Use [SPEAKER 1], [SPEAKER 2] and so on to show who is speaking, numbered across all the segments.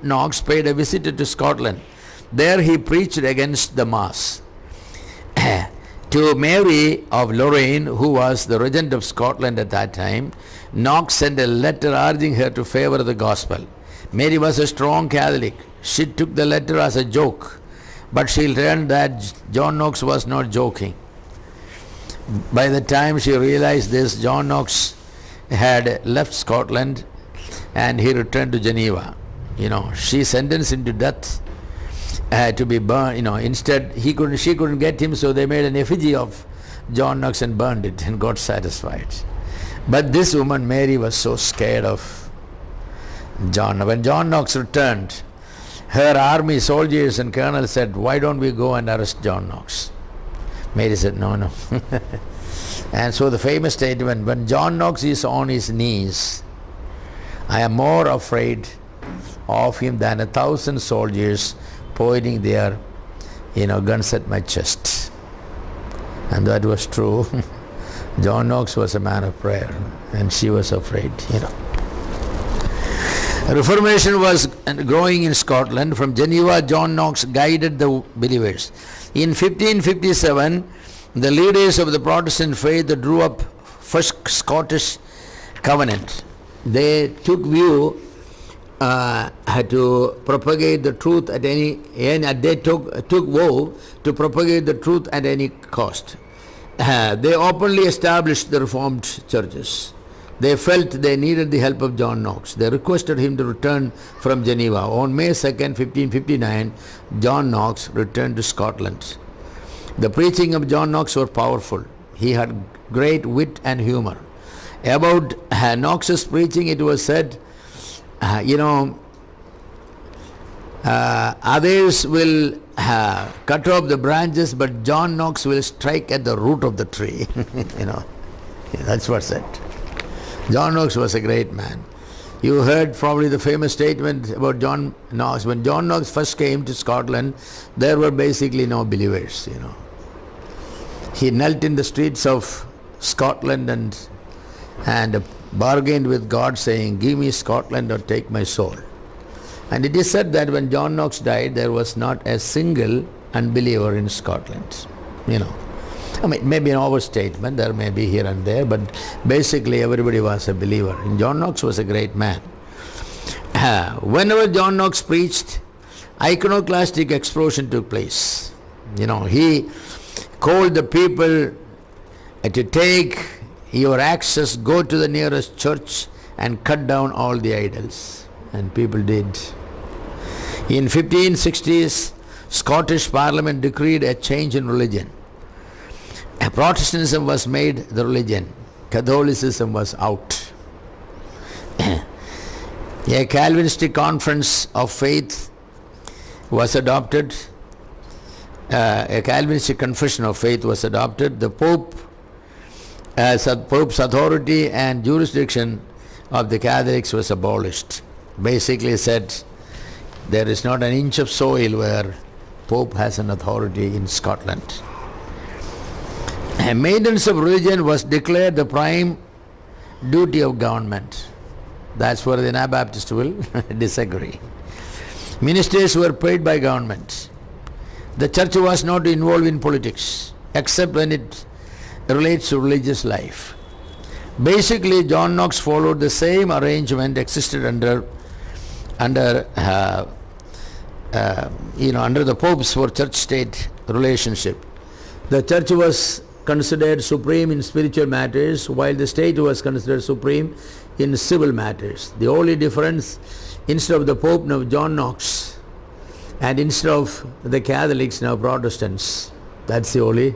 [SPEAKER 1] Knox paid a visit to Scotland. There he preached against the Mass. To Mary of Lorraine, who was the regent of Scotland at that time, Knox sent a letter urging her to favor the gospel. Mary was a strong Catholic. She took the letter as a joke, but she learned that John Knox was not joking. By the time she realized this, John Knox had left Scotland and he returned to Geneva. She sentenced him to death, to be burned. Instead she couldn't get him, so they made an effigy of John Knox and burned it and got satisfied. But this woman Mary was so scared of John. When John Knox returned, her army soldiers and colonels said, "Why don't we go and arrest John Knox?" Mary said, no. And so the famous statement, "When John Knox is on his knees, I am more afraid of him than 1,000 soldiers pointing their guns at my chest." And that was true. John Knox was a man of prayer, and she was afraid. Reformation was growing in Scotland. From Geneva, John Knox guided the believers. In 1557, the leaders of the Protestant faith drew up first Scottish Covenant. They took view to propagate the truth at any, and they took vow to propagate the truth at any cost. They openly established the Reformed churches. They felt they needed the help of John Knox. They requested him to return from Geneva. On May 2nd, 1559, John Knox returned to Scotland. The preaching of John Knox was powerful. He had great wit and humor. About Knox's preaching, it was said, others will cut off the branches, but John Knox will strike at the root of the tree. That's what's said. John Knox was a great man. You heard probably the famous statement about John Knox. When John Knox first came to Scotland, there were basically no believers. He knelt in the streets of Scotland and bargained with God, saying, "Give me Scotland or take my soul." And it is said that when John Knox died, there was not a single unbeliever in Scotland. Maybe an overstatement, there may be here and there, but basically everybody was a believer. And John Knox was a great man. Whenever John Knox preached, iconoclastic explosion took place. He called the people to take your axes, go to the nearest church and cut down all the idols. And people did. In 1560s, Scottish Parliament decreed a change in religion. Protestantism was made the religion. Catholicism was out. A Calvinistic conference of faith was adopted. A Calvinistic confession of faith was adopted. The Pope's authority and jurisdiction of the Catholics was abolished. Basically said, there is not an inch of soil where Pope has an authority in Scotland. Maintenance of religion was declared the prime duty of government. That's where the Anabaptists will disagree. Ministers were paid by government. The church was not involved in politics, except when it relates to religious life. Basically, John Knox followed the same arrangement existed under the popes for church-state relationship. The church was considered supreme in spiritual matters, while the state was considered supreme in civil matters. The only difference, instead of the Pope, now John Knox, and instead of the Catholics, now Protestants. That's the only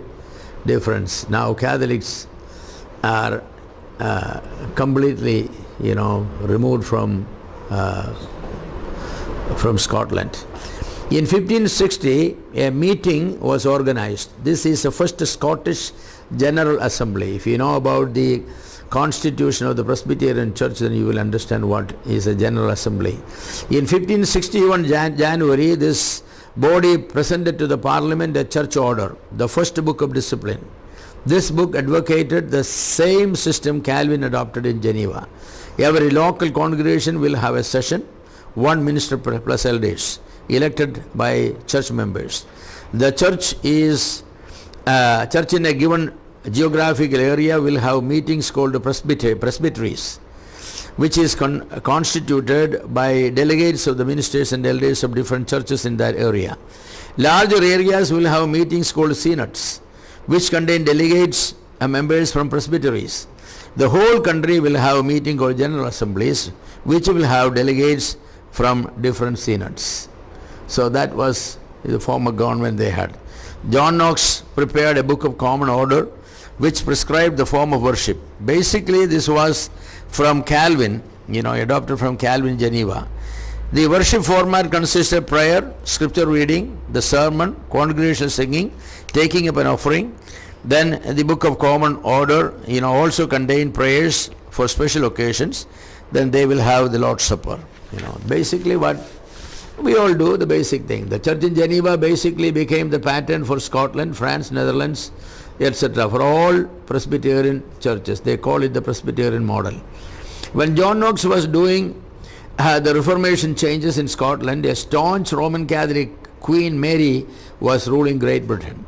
[SPEAKER 1] difference. Now Catholics are completely, removed from Scotland. In 1560, a meeting was organized. This is the first Scottish General Assembly. If you know about the constitution of the Presbyterian Church, then you will understand what is a General Assembly. In 1561 January, this body presented to the Parliament a church order, the first book of discipline. This book advocated the same system Calvin adopted in Geneva. Every local congregation will have a session one minister plus elders elected by church members. The church in a given geographical area will have meetings called presbyteries, which is constituted by delegates of the ministers and elders of different churches in that area. Larger areas will have meetings called synods, which contain delegates and members from presbyteries. The whole country will have a meeting called general assemblies, which will have delegates from different synods. So that was the form of government they had. John Knox prepared a book of common order which prescribed the form of worship. Basically this was from Calvin, adopted from Calvin, Geneva. The worship format consisted of prayer, scripture reading, the sermon, congregational singing, taking up an offering. Then the book of common order, also contained prayers for special occasions. Then they will have the Lord's Supper. Basically what we all do, the basic thing. The church in Geneva basically became the pattern for Scotland, France, Netherlands, etc. for all Presbyterian churches. They call it the Presbyterian model. When John Knox was doing the Reformation changes in Scotland, a staunch Roman Catholic Queen Mary was ruling Great Britain.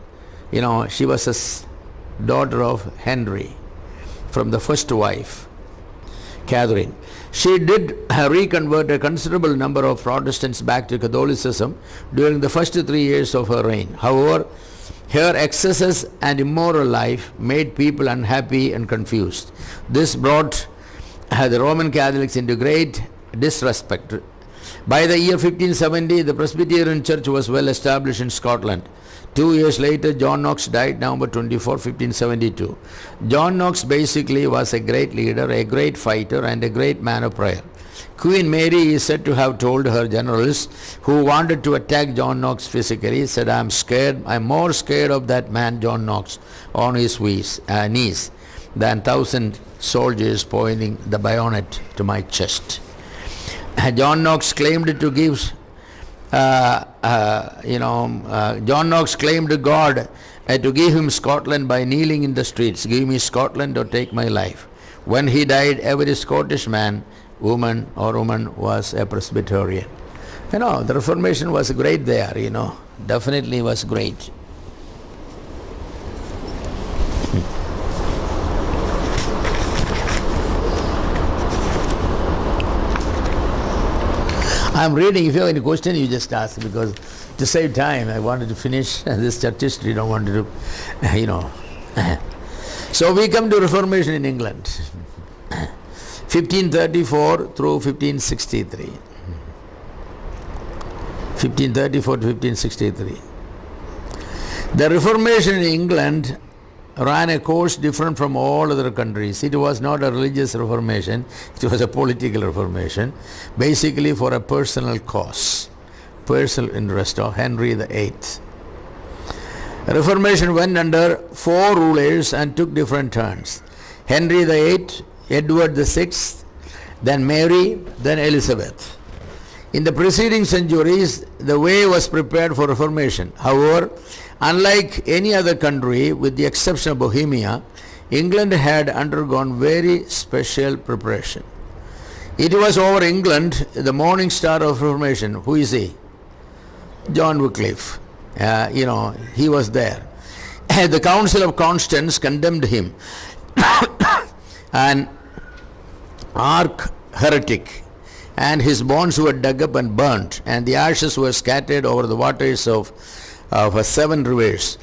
[SPEAKER 1] She was a daughter of Henry from the first wife, Catherine. She did reconvert a considerable number of Protestants back to Catholicism during the first 3 years of her reign. However, her excesses and immoral life made people unhappy and confused. This brought the Roman Catholics into great disrespect. By the year 1570, the Presbyterian Church was well established in Scotland. 2 years later, John Knox died November 24, 1572. John Knox basically was a great leader, a great fighter, and a great man of prayer. Queen Mary is said to have told her generals who wanted to attack John Knox physically, said, I'm more scared of that man John Knox on his knees than 1,000 soldiers pointing the bayonet to my chest. John Knox claimed to give John Knox claimed to God to give him Scotland by kneeling in the streets. Give me Scotland or take my life. When he died, every Scottish man, woman was a Presbyterian. The Reformation was great there, definitely was great. I'm reading. If you have any question, you just ask, because to save time, I wanted to finish this church history. Don't want to do, So we come to Reformation in England, 1534 through 1563. 1534 to 1563. The Reformation in England ran a course different from all other countries. It was not a religious reformation, it was a political reformation, basically for a personal cause, personal interest of Henry VIII. Reformation went under 4 rulers and took different turns. Henry VIII, Edward VI, then Mary, then Elizabeth. In the preceding centuries, the way was prepared for Reformation. However, unlike any other country, with the exception of Bohemia, England had undergone very special preparation. It was over England, the morning star of Reformation. Who is he? John Wycliffe. He was there. The Council of Constance condemned him, an arch heretic, and his bones were dug up and burnt, and the ashes were scattered over the waters of 7 rivers.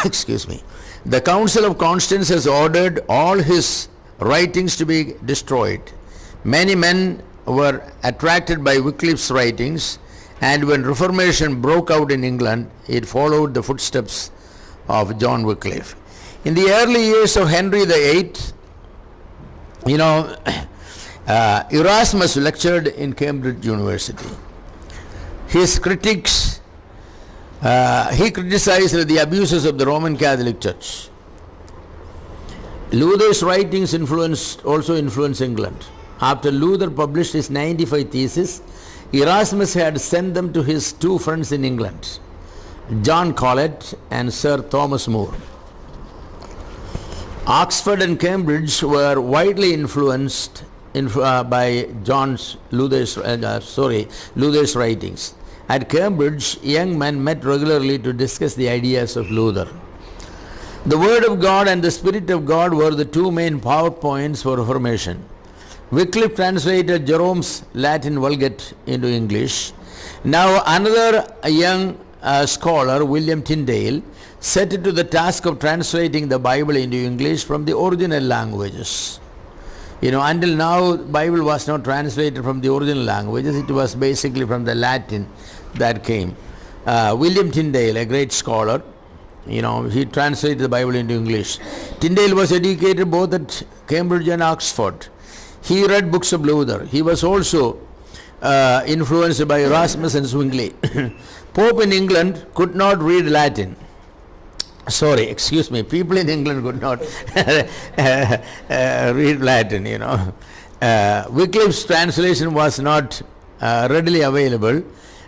[SPEAKER 1] Excuse me. The Council of Constance has ordered all his writings to be destroyed. Many men were attracted by Wycliffe's writings, and when Reformation broke out in England, it followed the footsteps of John Wycliffe. In the early years of Henry VIII, Erasmus lectured in Cambridge University. His critics, he criticized the abuses of the Roman Catholic Church. Luther's writings also influenced England. After Luther published his 95 Theses, Erasmus had sent them to his 2 friends in England, John Colet and Sir Thomas More. Oxford and Cambridge were widely influenced by Luther's writings. At Cambridge, young men met regularly to discuss the ideas of Luther. The Word of God and the Spirit of God were the two main power points for Reformation. Wycliffe translated Jerome's Latin Vulgate into English. Now another young scholar, William Tyndale, set to the task of translating the Bible into English from the original languages. Until now, the Bible was not translated from the original languages. It was basically from the Latin that came. William Tyndale, a great scholar, he translated the Bible into English. Tyndale was educated both at Cambridge and Oxford. He read books of Luther. He was also influenced by Erasmus and Zwingli. Pope in England could not read Latin. People in England could not read Latin, Wycliffe's translation was not readily available,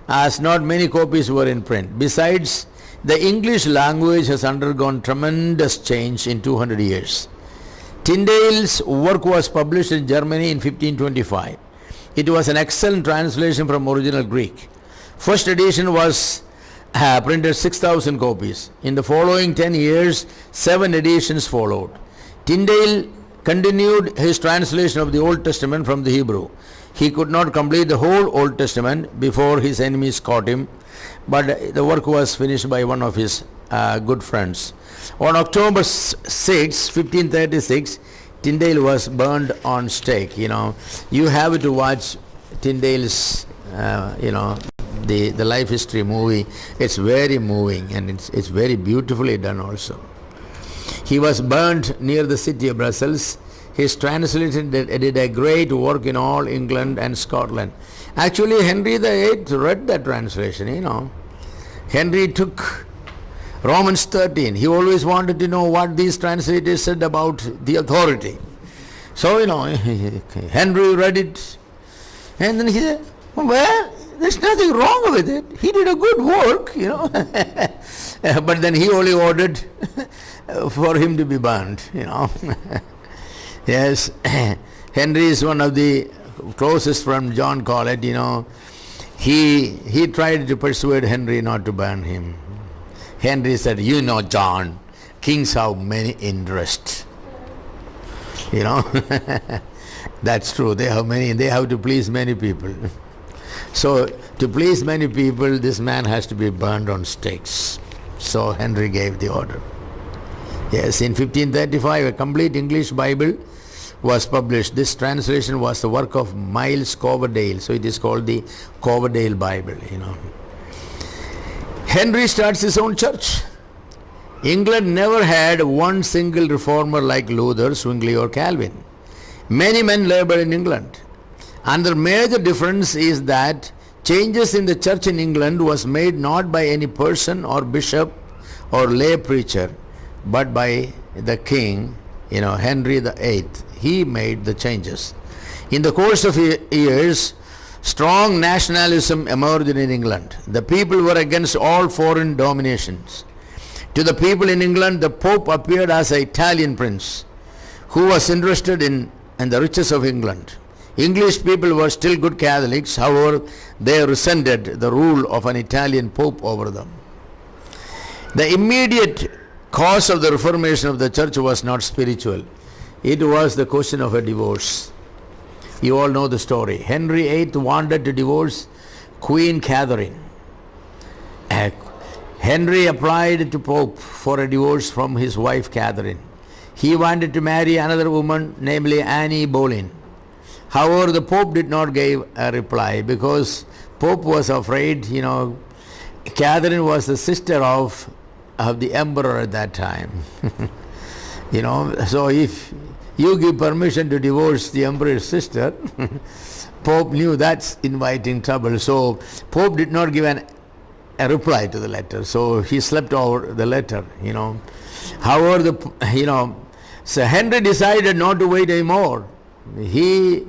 [SPEAKER 1] as not many copies were in print. Besides, the English language has undergone tremendous change in 200 years. Tyndale's work was published in Germany in 1525. It was an excellent translation from original Greek. First edition was printed 6,000 copies. In the following 10 years, 7 editions followed. Tyndale continued his translation of the Old Testament from the Hebrew. He could not complete the whole Old Testament before his enemies caught him, but the work was finished by one of his good friends. On October 6, 1536, Tyndale was burned on stake. You have to watch Tyndale's, the life history movie. It's very moving, and it's very beautifully done also. He was burned near the city of Brussels. His translation did a great work in all England and Scotland. Actually, Henry VIII read that translation, Henry took Romans 13. He always wanted to know what these translators said about the authority. So, Henry read it, and then he said, well, there's nothing wrong with it. He did a good work, But then he only ordered for him to be burned, Yes, Henry is one of the closest from John CH2KAT, He tried to persuade Henry not to burn him. Henry said, John, kings have many interests. That's true. They have to please many people. So to please many people, this man has to be burned on stakes. So Henry gave the order. Yes, in 1535, a complete English Bible was published. This translation was the work of Miles Coverdale. So it is called the Coverdale Bible, Henry starts his own church. England never had one single reformer like Luther, Zwingli or Calvin. Many men labored in England. And the major difference is that changes in the church in England was made not by any person or bishop or lay preacher, but by the king, Henry VIII. He made the changes. In the course of years, strong nationalism emerged in England. The people were against all foreign dominations. To the people in England, the Pope appeared as an Italian prince who was interested in the riches of England. English people were still good Catholics, however, they resented the rule of an Italian Pope over them. The immediate cause of the reformation of the church was not spiritual. It was the question of a divorce. You all know the story. Henry VIII wanted to divorce Queen Catherine. Henry applied to Pope for a divorce from his wife Catherine. He wanted to marry another woman, namely Anne Boleyn. However, the Pope did not give a reply because Pope was afraid, Catherine was the sister of the emperor at that time. So if you give permission to divorce the emperor's sister, Pope knew that's inviting trouble. So Pope did not give a reply to the letter. So he slept over the letter, However, so Henry decided not to wait anymore. He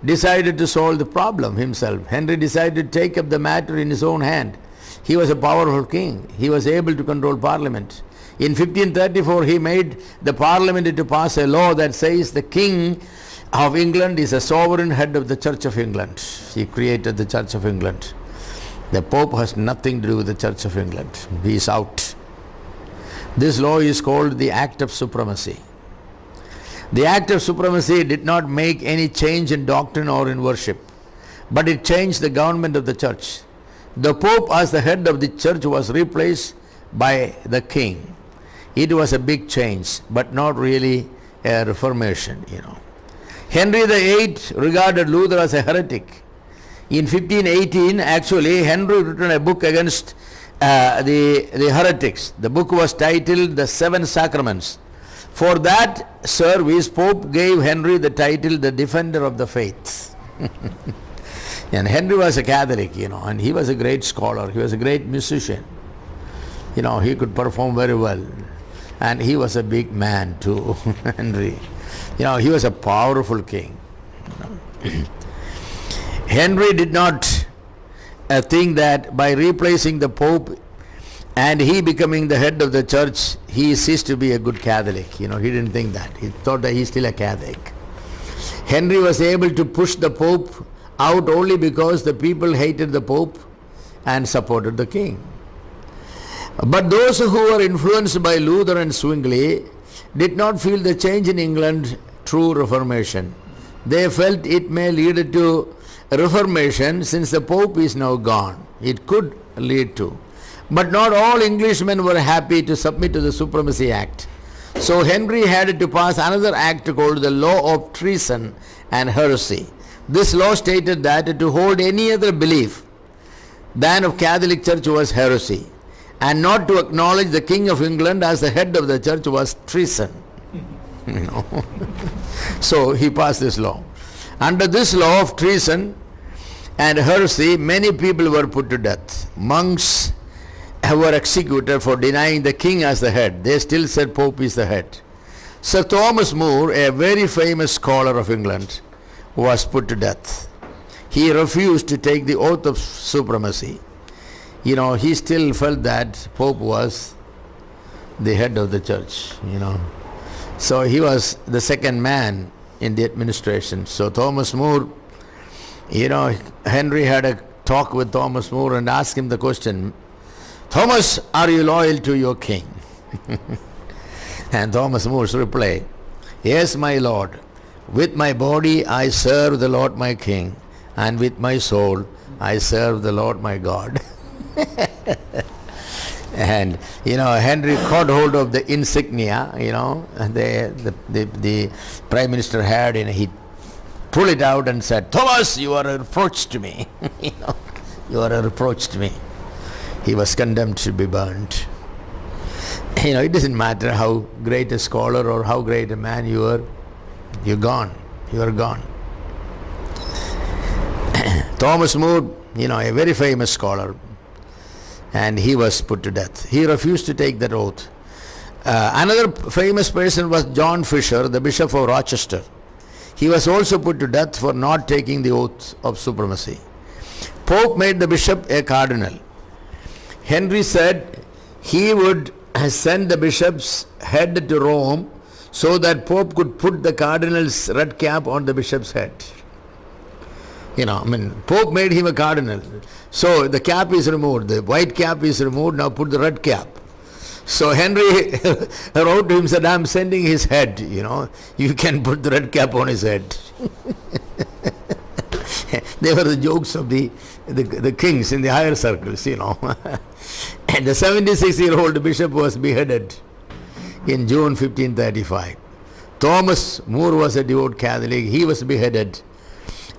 [SPEAKER 1] decided to solve the problem himself. Henry decided to take up the matter in his own hand. He was a powerful king. He was able to control Parliament. In 1534, he made the Parliament to pass a law that says the king of England is a sovereign head of the Church of England. He created the Church of England. The Pope has nothing to do with the Church of England. He is out. This law is called the Act of Supremacy. The Act of Supremacy did not make any change in doctrine or in worship, but it changed the government of the church. The Pope as the head of the church was replaced by the king. It was a big change, but not really a reformation, Henry VIII regarded Luther as a heretic. In 1518, actually, Henry written a book against the heretics. The book was titled The Seven Sacraments. For that service, Pope gave Henry the title the Defender of the Faith. And Henry was a Catholic, and he was a great scholar. He was a great musician. He could perform very well. And he was a big man too, Henry. He was a powerful king. Henry did not think that by replacing the Pope and he becoming the head of the church, he ceased to be a good Catholic. He didn't think that. He thought that he's still a Catholic. Henry was able to push the Pope out only because the people hated the Pope and supported the king. But those who were influenced by Luther and Zwingli did not feel the change in England true Reformation. They felt it may lead to Reformation since the Pope is now gone. It could lead to. But not all Englishmen were happy to submit to the Supremacy Act. So Henry had to pass another act called the Law of Treason and Heresy. This law stated that to hold any other belief than of Catholic Church was heresy, and not to acknowledge the King of England as the head of the church was treason. So he passed this law. Under this law of treason and heresy, many people were put to death. Monks were executed for denying the king as the head. They still said Pope is the head. Sir Thomas More, a very famous scholar of England, was put to death. He refused to take the oath of supremacy. He still felt that Pope was the head of the church, So he was the second man in the administration. So Thomas More, Henry had a talk with Thomas More and asked him the question, Thomas, are you loyal to your king? And Thomas More's reply, yes, my Lord. With my body I serve the Lord my King, and with my soul I serve the Lord my God. And Henry caught hold of the insignia, the Prime Minister had, and he pulled it out and said, Thomas, you are a reproach to me. You are a reproach to me. He was condemned to be burnt. It doesn't matter how great a scholar or how great a man you are, you're gone. You are gone. Thomas More, a very famous scholar, and he was put to death. He refused to take that oath. Another famous person was John Fisher, the Bishop of Rochester. He was also put to death for not taking the oath of supremacy. Pope made the bishop a cardinal. Henry said he would send the bishop's head to Rome so that Pope could put the cardinal's red cap on the bishop's head. Pope made him a cardinal. So the cap is removed, the white cap is removed, now put the red cap. So Henry wrote to him, said, I'm sending his head, you can put the red cap on his head. They were the jokes of the kings in the higher circles, And the 76-year-old bishop was beheaded in June 1535. Thomas More was a devout Catholic. He was beheaded.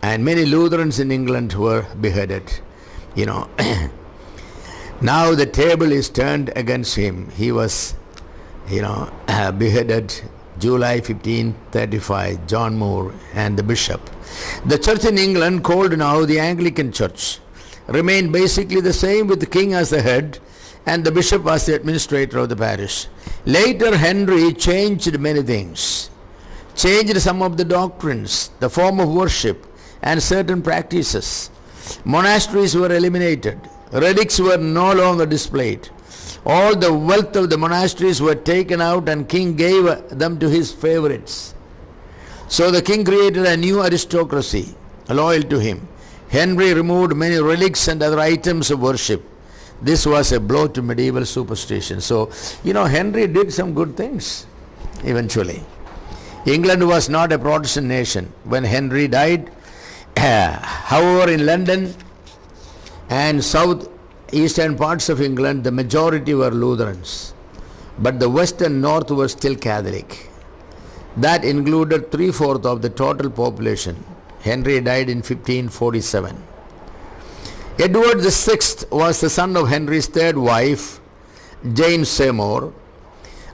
[SPEAKER 1] And many Lutherans in England were beheaded. Now the table is turned against him. He was, beheaded July 1535, John More and the bishop. The church in England, called now the Anglican Church, remained basically the same with the king as the head and the bishop as the administrator of the parish. Later, Henry changed many things. Changed some of the doctrines, the form of worship, and certain practices. Monasteries were eliminated. Relics were no longer displayed. All the wealth of the monasteries were taken out and king gave them to his favorites. So the king created a new aristocracy loyal to him. Henry removed many relics and other items of worship. This was a blow to medieval superstition. So, Henry did some good things eventually. England was not a Protestant nation when Henry died. However, in London and south eastern parts of England, the majority were Lutherans, but the west and north were still Catholic. That included 3/4 of the total population. Henry died in 1547. Edward VI was the son of Henry's third wife, Jane Seymour.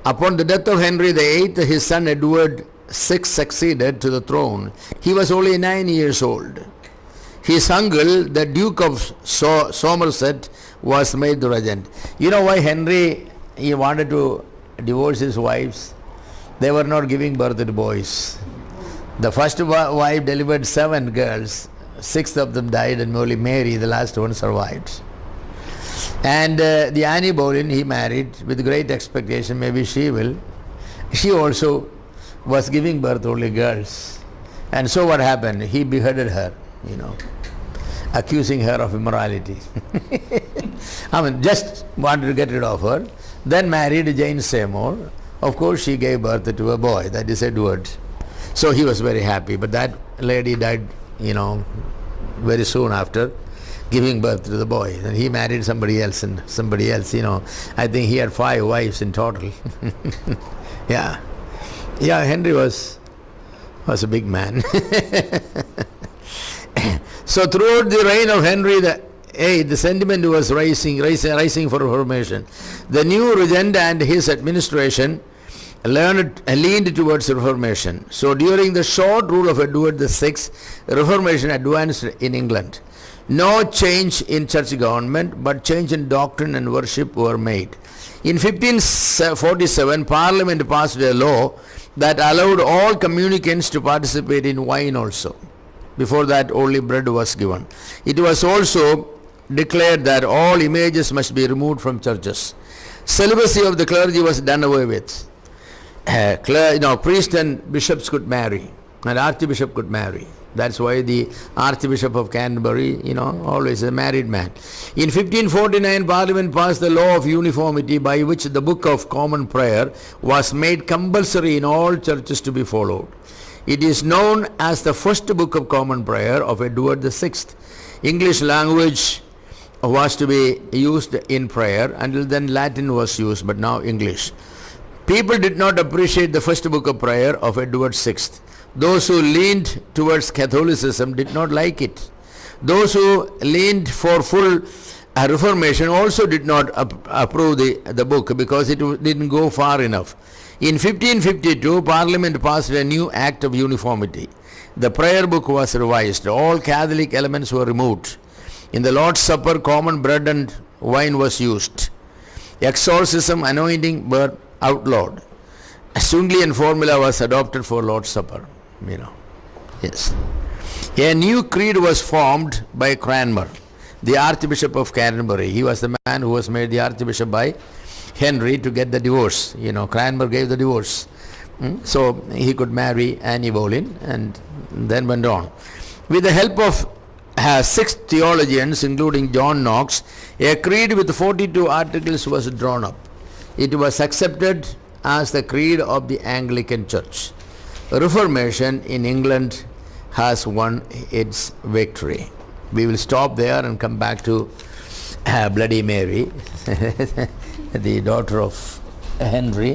[SPEAKER 1] Upon the death of Henry VIII, his son Edward VI succeeded to the throne. He was only 9 years old. His uncle, the Duke of Somerset, was made the regent. You know why Henry, he wanted to divorce his wives? They were not giving birth to boys. The first wife delivered 7 girls. 6 of them died, and only Mary, the last one, survived. And the Annie Boleyn he married with great expectation, maybe she will. She also was giving birth only girls. And so what happened? He beheaded her, accusing her of immorality. Just wanted to get rid of her. Then married Jane Seymour. Of course, she gave birth to a boy, that is Edward. So he was very happy. But that lady died, very soon after giving birth to the boy. Then he married somebody else, and somebody else, I think he had 5 wives in total. Yeah, Henry was a big man. So throughout the reign of Henry VIII, the sentiment was rising for Reformation. The new regent and his administration leaned towards Reformation. So during the short rule of Edward VI, Reformation advanced in England. No change in church government, but change in doctrine and worship were made. In 1547, Parliament passed a law that allowed all communicants to participate in wine also. Before that, only bread was given. It was also declared that all images must be removed from churches. Celibacy of the clergy was done away with. Priests and bishops could marry, and archbishop could marry. That's why the Archbishop of Canterbury, always a married man. In 1549, Parliament passed the law of uniformity, by which the Book of Common Prayer was made compulsory in all churches to be followed. It is known as the first Book of Common Prayer of Edward VI. English language was to be used in prayer. Until then Latin was used, but now English. People did not appreciate the first book of prayer of Edward VI. Those who leaned towards Catholicism did not like it. Those who leaned for full Reformation also did not approve the book, because it didn't go far enough. In 1552, Parliament passed a new Act of Uniformity. The prayer book was revised. All Catholic elements were removed. In the Lord's Supper, common bread and wine was used. Exorcism, anointing were outlawed. A Zwinglian formula was adopted for Lord's Supper. Yes. A new creed was formed by Cranmer, the Archbishop of Canterbury. He was the man who was made the Archbishop by Henry to get the divorce. Cranmer gave the divorce. So he could marry Annie Boleyn, and then went on. With the help of 6 theologians, including John Knox, a creed with 42 articles was drawn up. It was accepted as the creed of the Anglican Church. Reformation in England has won its victory. We will stop there and come back to Bloody Mary, the daughter of Henry.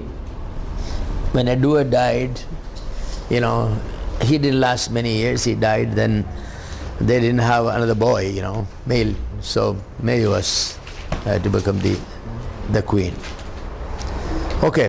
[SPEAKER 1] When Edward died, he didn't last many years. He died, then they didn't have another boy, male. So Mary was to become the queen. Okay.